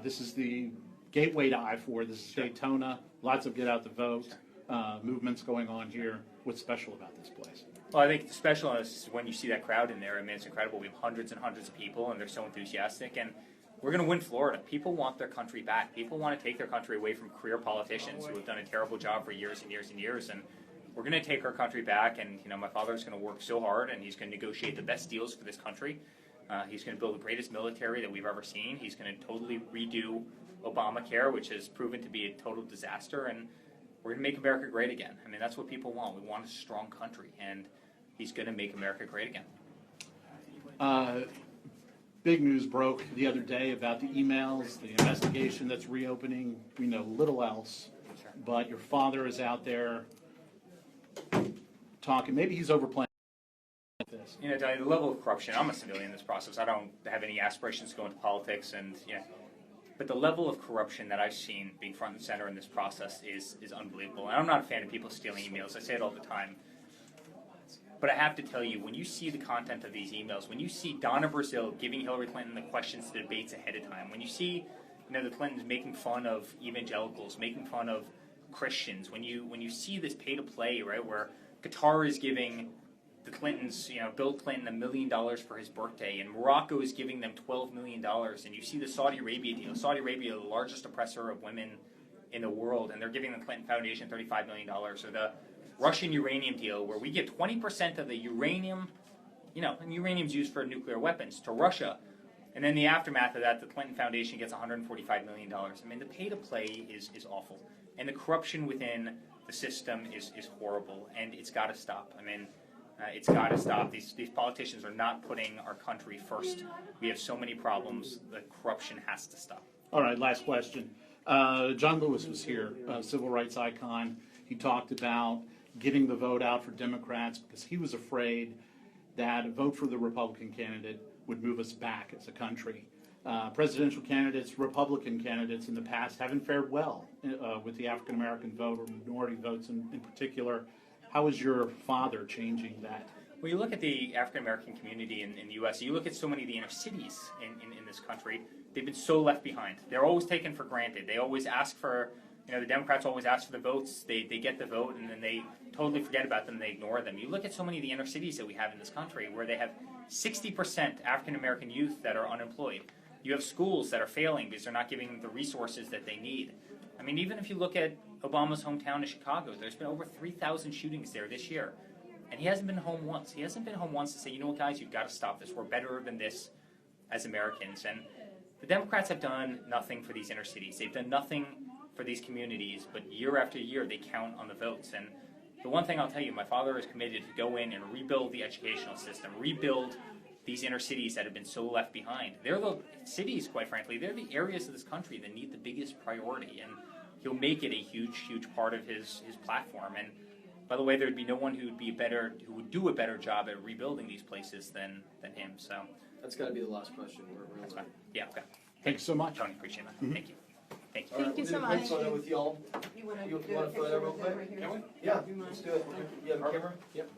This is the gateway to I-4. This is Daytona. Lots of get out the vote movements going on here. What's special about this place? Well, I think the special is when you see that crowd in there. I mean, it's incredible. We have hundreds and hundreds of people, and they're so enthusiastic. And we're going to win Florida. People want their country back. People want to take their country away from career politicians who have done a terrible job for years and years and years. And we're going to take our country back. And my father's going to work so hard, and he's going to negotiate the best deals for this country. He's going to build the greatest military that we've ever seen. He's going to totally redo Obamacare, which has proven to be a total disaster. And we're going to make America great again. I mean, that's what people want. We want a strong country, and he's going to make America great again. Big news broke the other day about the emails, the investigation that's reopening. We know little else, but your father is out there talking. Maybe he's overplaying this. Donnie, the level of corruption, I'm a civilian in this process. I don't have any aspirations to go into politics, and but the level of corruption that I've seen being front and center in this process is unbelievable. And I'm not a fan of people stealing emails. I say it all the time. But I have to tell you, when you see the content of these emails, when you see Donna Brazile giving Hillary Clinton the questions to debates ahead of time, when you see the Clintons making fun of evangelicals, making fun of Christians, when you see this pay to play, right, where Qatar is giving the Clintons, Bill Clinton $1 million for his birthday, and Morocco is giving them $12 million, and you see the Saudi Arabia deal. Saudi Arabia, the largest oppressor of women in the world, and they're giving the Clinton Foundation $35 million, or the Russian uranium deal, where we give 20% of the uranium, and uranium's used for nuclear weapons, to Russia. And then the aftermath of that, the Clinton Foundation gets $145 million. I mean, the pay-to-play is awful. And the corruption within the system is horrible, and it's got to stop. I mean, it's got to stop. These politicians are not putting our country first. We have so many problems. The corruption has to stop. All right, last question. John Lewis was here, a civil rights icon. He talked about getting the vote out for Democrats because he was afraid that a vote for the Republican candidate would move us back as a country. Presidential candidates, Republican candidates in the past haven't fared well with the African American vote or minority votes in particular. How is your father changing that? Well, you look at the African American community in the U.S., you look at so many of the inner cities in this country, they've been so left behind. They're always taken for granted. They always ask for, the Democrats always ask for the votes. They get the vote, and then they totally forget about them. They ignore them. You look at so many of the inner cities that we have in this country where they have 60% African American youth that are unemployed. You have schools that are failing because they're not giving them the resources that they need. I mean, even if you look at Obama's hometown of Chicago, there's been over 3,000 shootings there this year. And he hasn't been home once. He hasn't been home once to say, you know what, guys, you've got to stop this. We're better than this as Americans. And the Democrats have done nothing for these inner cities. They've done nothing for these communities, but year after year they count on the votes. And the one thing I'll tell you, my father is committed to go in and rebuild the educational system, rebuild these inner cities that have been so left behind. They're the cities, quite frankly, they're the areas of this country that need the biggest priority, and he'll make it a huge, huge part of his platform. And by the way, there would be no one who would do a better job at rebuilding these places than him. So that's got to be the last question. That's fine. Yeah, okay. Thanks so much. Tony, appreciate that. Thank you. Thank you. Thank you so much. With y'all. You want to You do want a to photo picture real with quick? them right here? Can we? Yeah, let's do it. You have a camera? Yep.